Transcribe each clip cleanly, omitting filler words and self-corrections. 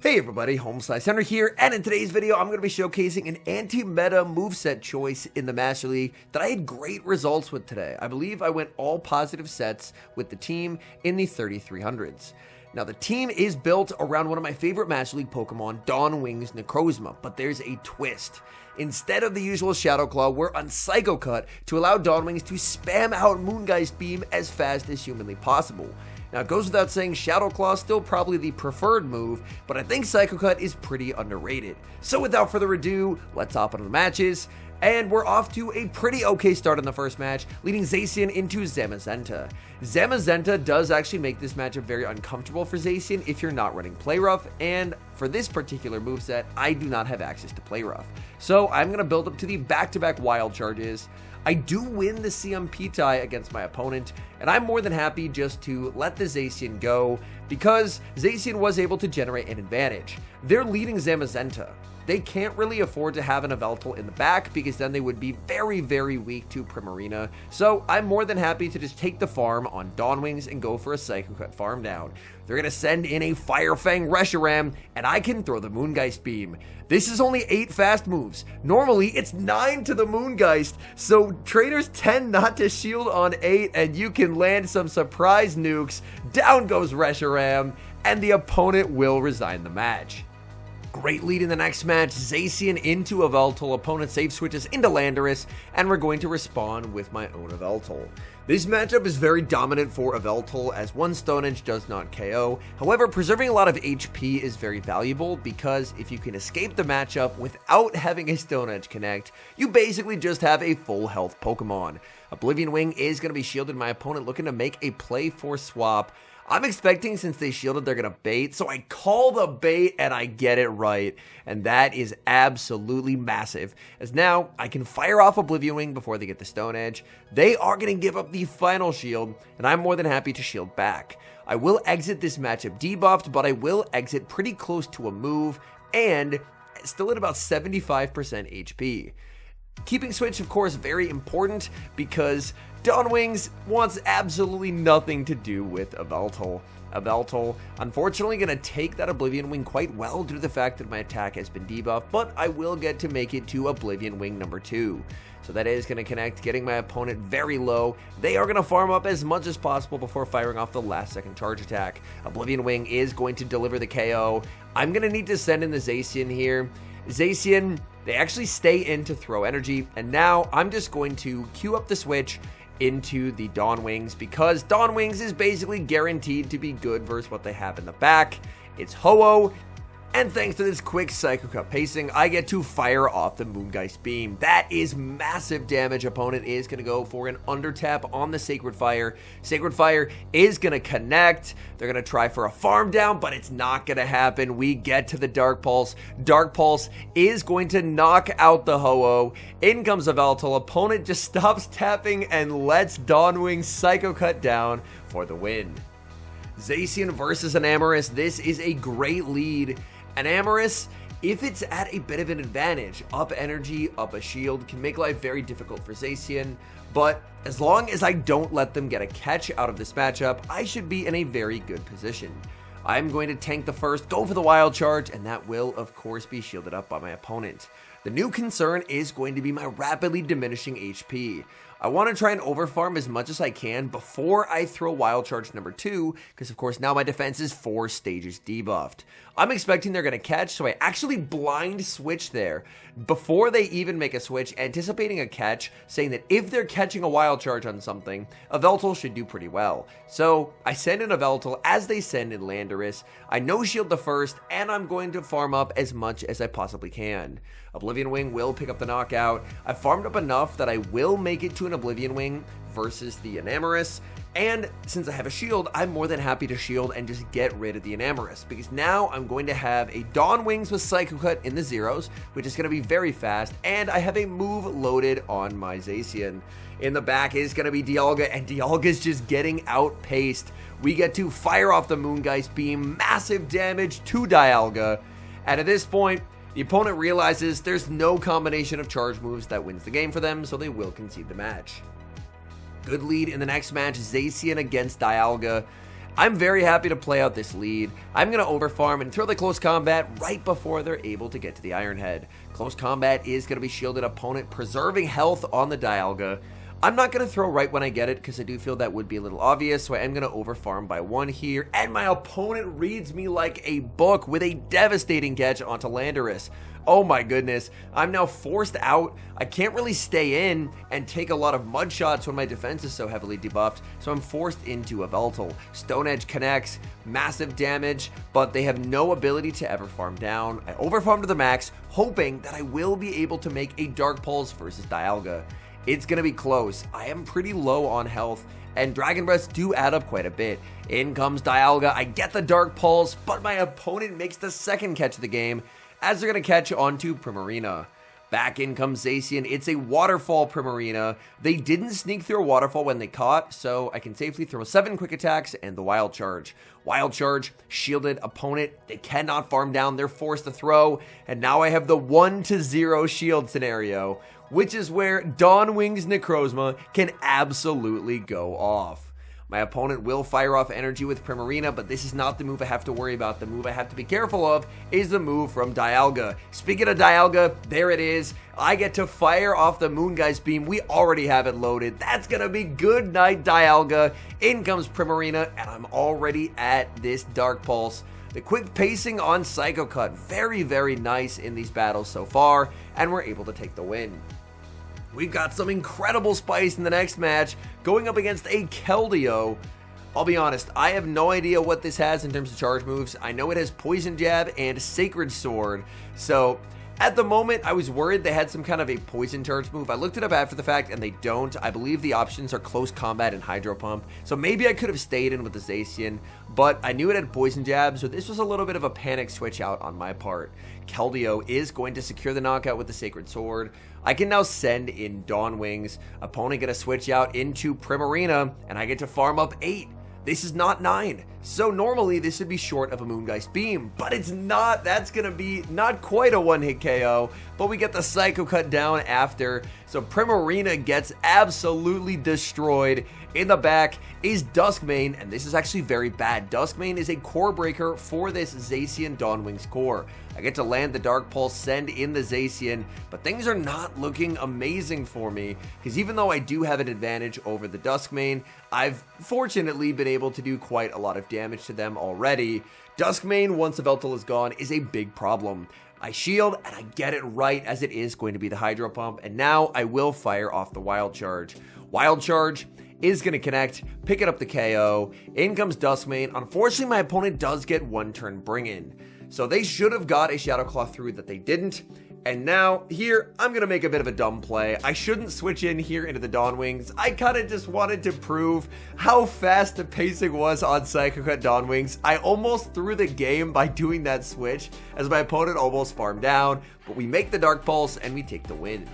Hey everybody, HomeSliceHenry here, and in today's video I'm going to be showcasing an anti-meta moveset choice in the Master League that I had great results with today. I believe I went all positive sets with the team in the 3300s. Now the team is built around one of my favorite Master League Pokemon, Dawnwing's Necrozma, but there's a twist. Instead of the usual Shadow Claw, we're on Psycho Cut to allow Dawnwings to spam out Moongeist Beam as fast as humanly possible. Now, it goes without saying, Shadow Claw is still probably the preferred move, but I think Psycho Cut is pretty underrated. So without further ado, let's hop into the matches, and we're off to a pretty okay start in the first match, leading Zacian into Zamazenta. Zamazenta does actually make this matchup very uncomfortable for Zacian if you're not running Play Rough, and for this particular moveset, I do not have access to Play Rough. So I'm going to build up to the back-to-back wild charges. I do win the CMP tie against my opponent, and I'm more than happy just to let the Zacian go because Zacian was able to generate an advantage. They're leading Zamazenta. They can't really afford to have an Yveltal in the back because then they would be very, very weak to Primarina. So I'm more than happy to just take the farm on Dawnwings and go for a Psycho Cut farm down. They're going to send in a Fire Fang Reshiram, and I can throw the Moongeist Beam. This is only 8 fast moves. Normally, it's 9 to the Moongeist, so traders tend not to shield on 8, and you can land some surprise nukes. Down goes Reshiram, and the opponent will resign the match. Great lead in the next match, Zacian into Yveltal, opponent save switches into Landorus, and we're going to respond with my own Yveltal. This matchup is very dominant for Yveltal as one Stone Edge does not KO, however preserving a lot of HP is very valuable because if you can escape the matchup without having a Stone Edge connect, you basically just have a full health Pokemon. Oblivion Wing is going to be shielded, my opponent looking to make a play for swap. I'm expecting since they shielded they're going to bait, so I call the bait and I get it right, and that is absolutely massive, as now I can fire off Oblivion Wing before they get the Stone Edge. They are going to give up the final shield, and I'm more than happy to shield back. I will exit this matchup debuffed, but I will exit pretty close to a move, and still at about 75% HP. Keeping switch, of course, very important because Dawnwings wants absolutely nothing to do with Yveltal. Yveltal, unfortunately, going to take that Oblivion Wing quite well due to the fact that my attack has been debuffed, but I will get to make it to Oblivion Wing number 2. So that is going to connect, getting my opponent very low. They are going to farm up as much as possible before firing off the last second charge attack. Oblivion Wing is going to deliver the KO. I'm going to need to send in the Zacian here. Zacian, they actually stay in to throw energy, and now I'm just going to queue up the switch into the Dawnwings because Dawnwings is basically guaranteed to be good versus what they have in the back. It's Ho-Oh, and thanks to this quick Psycho Cut pacing, I get to fire off the Moongeist Beam. That is massive damage. Opponent is going to go for an under tap on the Sacred Fire. Sacred Fire is going to connect. They're going to try for a farm down, but it's not going to happen. We get to the Dark Pulse. Dark Pulse is going to knock out the Ho-Oh. In comes Yveltal. Opponent just stops tapping and lets Dawnwing Psycho Cut down for the win. Zacian versus Enamorus. This is a great lead. Enamorus, if it's at a bit of an advantage, up energy, up a shield, can make life very difficult for Zacian, but as long as I don't let them get a catch out of this matchup, I should be in a very good position. I'm going to tank the first, go for the wild charge, and that will, of course, be shielded up by my opponent. The new concern is going to be my rapidly diminishing HP. I want to try and overfarm as much as I can before I throw Wild Charge number 2, because of course now my defense is 4 stages debuffed. I'm expecting they're going to catch, so I actually blind switch there before they even make a switch, anticipating a catch, saying that if they're catching a Wild Charge on something, Yveltal should do pretty well. So I send in Yveltal as they send in Landorus. I no-shield the first, and I'm going to farm up as much as I possibly can. Oblivion Wing will pick up the knockout. I farmed up enough that I will make it to an Oblivion Wing versus the Enamorus, and since I have a shield, I'm more than happy to shield and just get rid of the Enamorus, because now I'm going to have a Dawnwings with Psycho Cut in the zeros, which is going to be very fast, and I have a move loaded on my Zacian. In the back is going to be Dialga, and Dialga's just getting outpaced. We get to fire off the Moongeist Beam, massive damage to Dialga, and at this point, the opponent realizes there's no combination of charge moves that wins the game for them, so they will concede the match. Good lead in the next match, Zacian against Dialga. I'm very happy to play out this lead. I'm going to overfarm and throw the close combat right before they're able to get to the Iron Head. Close combat is going to be shielded opponent, preserving health on the Dialga. I'm not going to throw right when I get it because I do feel that would be a little obvious, so I am going to overfarm by 1 here, and my opponent reads me like a book with a devastating catch onto Landorus. Oh my goodness, I'm now forced out. I can't really stay in and take a lot of mud shots when my defense is so heavily debuffed, so I'm forced into Yveltal. Stone Edge connects, massive damage, but they have no ability to ever farm down. I overfarm to the max, hoping that I will be able to make a Dark Pulse versus Dialga. It's going to be close. I am pretty low on health, and Dragon Breaths do add up quite a bit. In comes Dialga. I get the Dark Pulse, but my opponent makes the second catch of the game, as they're going to catch onto Primarina. Back in comes Zacian. It's a Waterfall Primarina. They didn't sneak through a Waterfall when they caught, so I can safely throw 7 Quick Attacks and the Wild Charge. Wild Charge, shielded opponent. They cannot farm down. They're forced to throw, and now I have the 1-0 shield scenario, which is where Dawnwing's Necrozma can absolutely go off. My opponent will fire off energy with Primarina, but this is not the move I have to worry about. The move I have to be careful of is the move from Dialga. Speaking of Dialga, there it is. I get to fire off the Moongeist Beam. We already have it loaded. That's going to be good night, Dialga. In comes Primarina, and I'm already at this Dark Pulse. The quick pacing on Psycho Cut, very, very nice in these battles so far, and we're able to take the win. We've got some incredible spice in the next match, going up against a Keldeo. I'll be honest, I have no idea what this has in terms of charge moves. I know it has Poison Jab and Sacred Sword, so at the moment I was worried they had some kind of a poison charge move. I looked it up after the fact and they don't. I believe the options are Close Combat and Hydro Pump, so maybe I could have stayed in with the Zacian, but I knew it had Poison Jab, so this was a little bit of a panic switch out on my part. Keldeo is going to secure the knockout with the Sacred Sword. I can now send in Dawn Wings. Opponent get a switch out into Primarina, and I get to farm up 8. This is not 9. So normally this would be short of a Moongeist Beam, but it's not. That's going to be not quite a one-hit KO, but we get the Psycho Cut down after. So Primarina gets absolutely destroyed. In the back is Duskmane, and this is actually very bad. Duskmane is a core breaker for this Zacian Dawnwings core. I get to land the Dark Pulse, send in the Zacian, but things are not looking amazing for me, because even though I do have an advantage over the Duskmane, I've fortunately been able to do quite a lot of damage to them already. Duskmane, once Yveltal is gone, is a big problem. I shield, and I get it right as it is going to be the Hydro Pump, and now I will fire off the Wild Charge. Wild Charge is going to connect, picking up the KO. In comes Duskmane. Unfortunately, my opponent does get 1 turn bring in. So they should have got a Shadow Claw through that they didn't. And now, here, I'm going to make a bit of a dumb play. I shouldn't switch in here into the Dawn Wings. I kind of just wanted to prove how fast the pacing was on Psycho Cut Dawn Wings. I almost threw the game by doing that switch, as my opponent almost farmed down. But we make the Dark Pulse, and we take the win.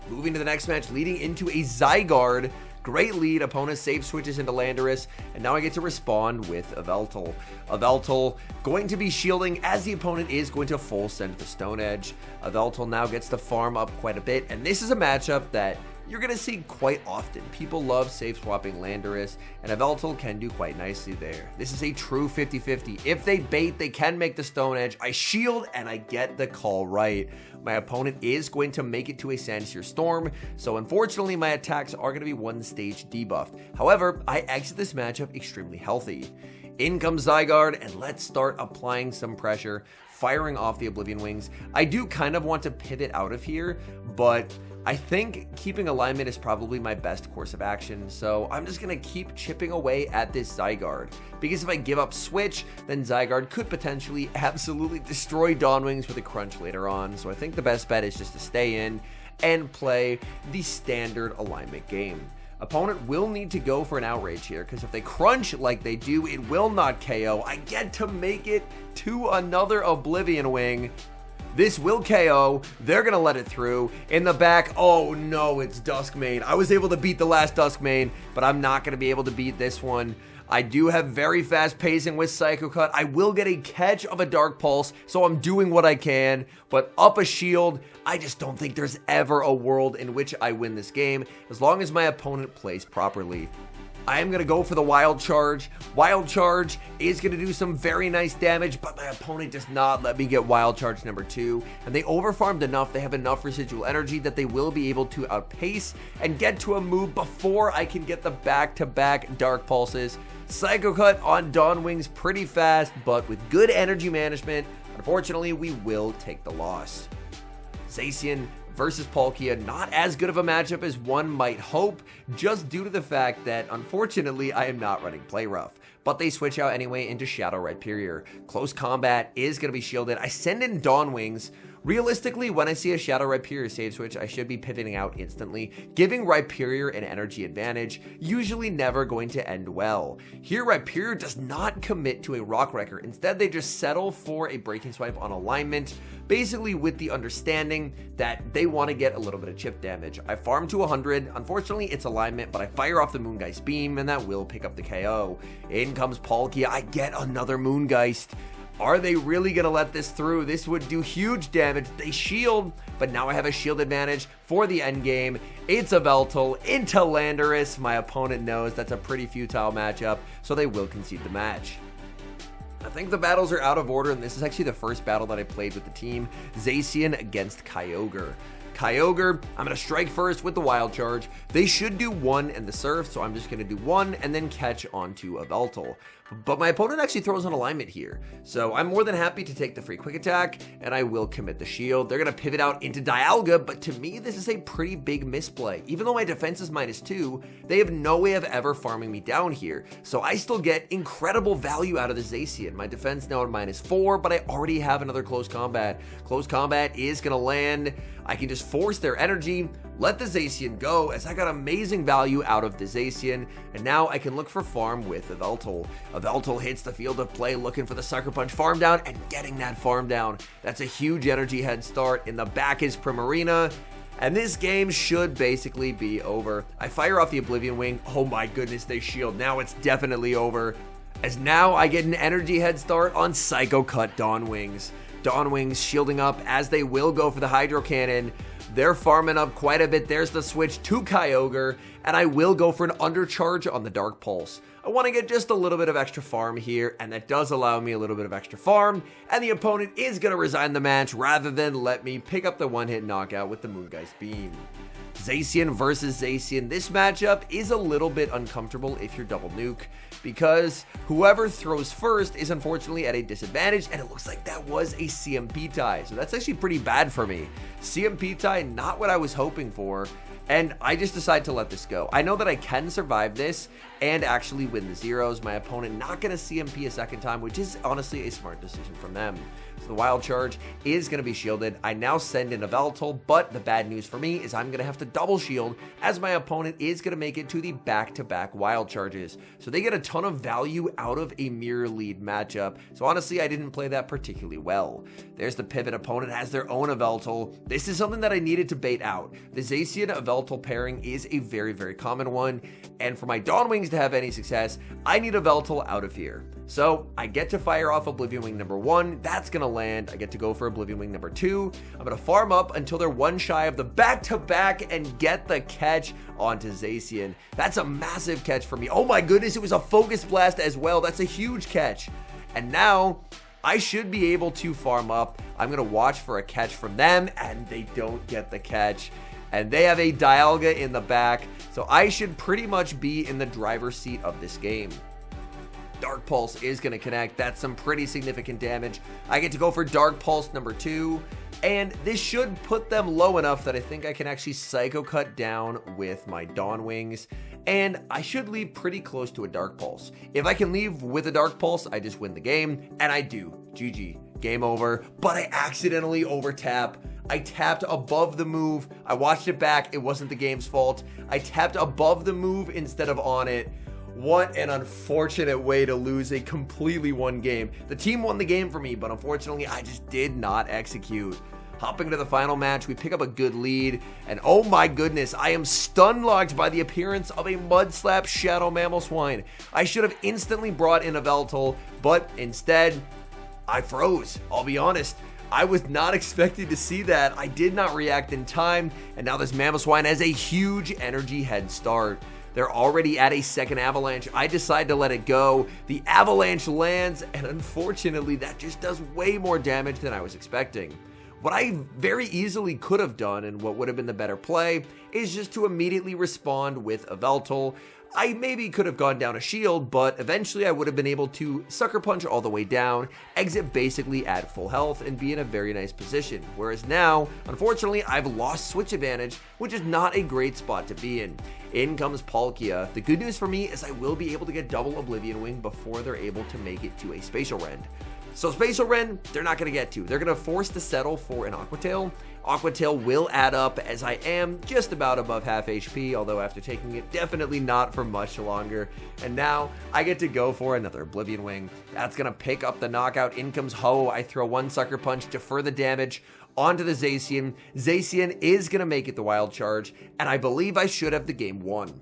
Moving to the next match, leading into a Zygarde. Great lead, opponent safe switches into Landorus, and now I get to respond with Yveltal. Yveltal going to be shielding as the opponent is going to full send the Stone Edge. Yveltal now gets to farm up quite a bit, and this is a matchup that you're going to see quite often. People love safe swapping Landorus, and Yveltal can do quite nicely there. This is a true 50-50. If they bait, they can make the Stone Edge. I shield, and I get the call right. My opponent is going to make it to a Sandsear Storm, so unfortunately my attacks are going to be 1 stage debuffed. However, I exit this matchup extremely healthy. In comes Zygarde, and let's start applying some pressure, firing off the Oblivion Wings. I do kind of want to pivot out of here, but I think keeping alignment is probably my best course of action, so I'm just going to keep chipping away at this Zygarde, because if I give up Switch, then Zygarde could potentially absolutely destroy Dawnwings with a crunch later on, so I think the best bet is just to stay in and play the standard alignment game. Opponent will need to go for an Outrage here, because if they crunch like they do, it will not KO. I get to make it to another Oblivion Wing. This will KO. They're going to let it through. In the back, oh no, it's Duskmane. I was able to beat the last Duskmane, but I'm not going to be able to beat this one. I do have very fast pacing with Psycho Cut. I will get a catch of a Dark Pulse, so I'm doing what I can. But up a shield, I just don't think there's ever a world in which I win this game, as long as my opponent plays properly. I am going to go for the Wild Charge. Wild Charge is going to do some very nice damage, but my opponent does not let me get Wild Charge number 2. And they overfarmed enough, they have enough residual energy that they will be able to outpace and get to a move before I can get the back-to-back Dark Pulses. Psycho Cut on Dawnwings pretty fast, but with good energy management, unfortunately, we will take the loss. Zacian versus Palkia, not as good of a matchup as one might hope, just due to the fact that, unfortunately, I am not running Play Rough. But they switch out anyway into Shadow Rhyperior. Close combat is going to be shielded. I send in Dawnwings. Realistically, when I see a Shadow Rhyperior save switch, I should be pivoting out instantly, giving Rhyperior an energy advantage, usually never going to end well. Here, Rhyperior does not commit to a Rock Wrecker. Instead, they just settle for a Breaking Swipe on alignment, basically with the understanding that they want to get a little bit of chip damage. I farm to 100. Unfortunately, it's alignment, but I fire off the Moongeist Beam, and that will pick up the KO. In comes Palkia. I get another Moongeist. Are they really going to let this through? This would do huge damage. They shield, but now I have a shield advantage for the end game. It's Yveltal into Landorus. My opponent knows that's a pretty futile matchup, so they will concede the match. I think the battles are out of order, and this is actually the first battle that I played with the team. Zacian against Kyogre. Kyogre, I'm going to strike first with the Wild Charge. They should do 1 in the Surf, so I'm just going to do 1 and then catch onto Yveltal. But my opponent actually throws an alignment here, so I'm more than happy to take the free quick attack, and I will commit the shield. They're going to pivot out into Dialga, but to me, this is a pretty big misplay. Even though my defense is -2, they have no way of ever farming me down here, so I still get incredible value out of the Zacian. My defense now at -4, but I already have another close combat. Close combat is going to land. I can just force their energy, let the Zacian go, as I got amazing value out of the Zacian, and now I can look for farm with Yveltal. Yveltal hits the field of play looking for the Sucker Punch farm down, and getting that farm down. That's a huge energy head start. In the back is Primarina, and this game should basically be over. I fire off the Oblivion Wing. Oh my goodness, they shield. Now it's definitely over, as now I get an energy head start on Psycho Cut Dawnwings. Dawnwings shielding up as they will go for the Hydro Cannon. They're farming up quite a bit. There's the switch to Kyogre, and I will go for an undercharge on the Dark Pulse. I want to get just a little bit of extra farm here, and that does allow me a little bit of extra farm, and the opponent is going to resign the match rather than let me pick up the one-hit knockout with the Moongeist Beam. Zacian versus Zacian. This matchup is a little bit uncomfortable if you're double nuke, because whoever throws first is unfortunately at a disadvantage, and it looks like that was a CMP tie, so that's actually pretty bad for me. CMP tie, not what I was hoping for, and I just decided to let this go. I know that I can survive this and actually win the zeros. My opponent not going to CMP a second time, which is honestly a smart decision from them. So the Wild Charge is going to be shielded. I now send in Yveltal, but the bad news for me is I'm going to have to double shield, as my opponent is going to make it to the back-to-back Wild Charges. So they get a ton of value out of a mirror lead matchup. So honestly, I didn't play that particularly well. There's the pivot. Opponent has their own Yveltal. This is something that I needed to bait out. The Zacian-Yveltal pairing is a very, very common one, and for my Dawnwings to have any success, I need Yveltal out of here. So I get to fire off Oblivion Wing number 1. That's going to land. I get to go for Oblivion Wing number 2. I'm going to farm up until they're one shy of the back-to-back and get the catch onto Zacian. That's a massive catch for me. Oh my goodness, it was a Focus Blast as well. That's a huge catch. And now I should be able to farm up. I'm going to watch for a catch from them, and they don't get the catch. And they have a Dialga in the back, so I should pretty much be in the driver's seat of this game. Dark Pulse is going to connect. That's some pretty significant damage. I get to go for Dark Pulse number 2, and this should put them low enough that I think I can actually Psycho Cut down with my Dawnwings, and I should leave pretty close to a Dark Pulse. If I can leave with a Dark Pulse, I just win the game, and I do. GG. Game over, but I accidentally overtap. I tapped above the move. I watched it back. It wasn't the game's fault. I tapped above the move instead of on it. What an unfortunate way to lose a completely won game. The team won the game for me, but unfortunately, I just did not execute. Hopping to the final match, we pick up a good lead, and oh my goodness, I am stun-locked by the appearance of a Mudslap Shadow Mamoswine. I should have instantly brought in Yveltal, but instead, I froze. I'll be honest. I was not expecting to see that. I did not react in time, and now this Mamoswine has a huge energy head start. They're already at a second Avalanche. I decide to let it go. The Avalanche lands, and unfortunately, that just does way more damage than I was expecting. What I very easily could have done, and what would have been the better play, is just to immediately respond with Yveltal. I maybe could have gone down a shield, but eventually I would have been able to Sucker Punch all the way down, exit basically at full health, and be in a very nice position. Whereas now, unfortunately, I've lost switch advantage, which is not a great spot to be in. In comes Palkia. The good news for me is I will be able to get double Oblivion Wing before they're able to make it to a Spatial Rend. So Spatial Rend, they're not going to get to. They're going to force to settle for an Aqua Tail. Aqua Tail will add up, as I am just about above half HP, although after taking it, definitely not for much longer. And now I get to go for another Oblivion Wing. That's going to pick up the knockout. In comes Ho. I throw one Sucker Punch, defer the damage onto the Zacian. Zacian is going to make it the Wild Charge, and I believe I should have the game won.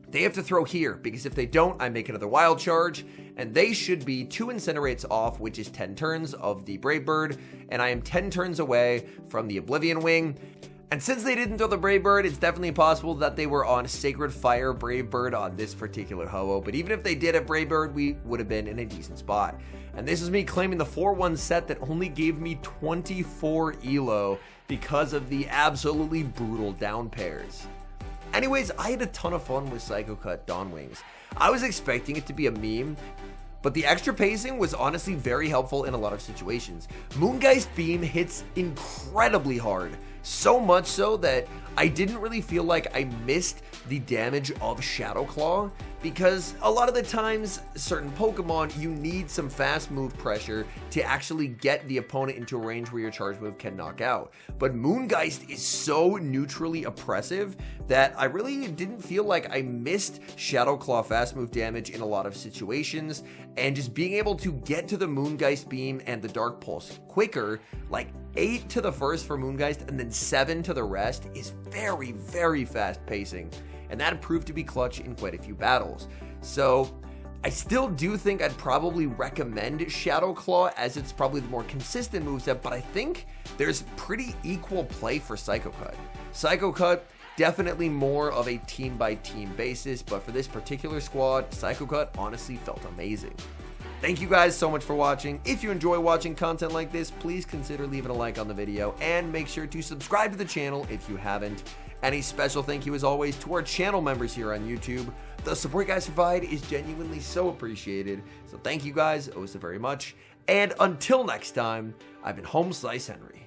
They have to throw here, because if they don't, I make another Wild Charge, and they should be 2 Incinerates off, which is 10 turns of the Brave Bird, and I am 10 turns away from the Oblivion Wing. And since they didn't throw the Brave Bird, it's definitely possible that they were on Sacred Fire Brave Bird on this particular Ho-Oh, but even if they did have Brave Bird, we would have been in a decent spot. And this is me claiming the 4-1 set that only gave me 24 ELO because of the absolutely brutal down pairs. Anyways, I had a ton of fun with Psycho Cut Dawn Wings. I was expecting it to be a meme, but the extra pacing was honestly very helpful in a lot of situations. Moongeist Beam hits incredibly hard, so much so that I didn't really feel like I missed the damage of Shadow Claw, because a lot of the times, certain Pokemon, you need some fast move pressure to actually get the opponent into a range where your charge move can knock out. But Moongeist is so neutrally oppressive that I really didn't feel like I missed Shadow Claw fast move damage in a lot of situations, and just being able to get to the Moongeist Beam and the Dark Pulse quicker, like 8 to the first for Moongeist and then 7 to the rest, is very, very fast pacing. And that proved to be clutch in quite a few battles. So I still do think I'd probably recommend Shadow Claw, as it's probably the more consistent moveset, but I think there's pretty equal play for Psycho Cut. Psycho Cut, definitely more of a team by team basis, but for this particular squad, Psycho Cut honestly felt amazing. Thank you guys so much for watching. If you enjoy watching content like this, please consider leaving a like on the video, and make sure to subscribe to the channel if you haven't. And a special thank you as always to our channel members here on YouTube. The support you guys provide is genuinely so appreciated. So thank you guys oh so very much. And until next time, I've been HomeSliceHenry.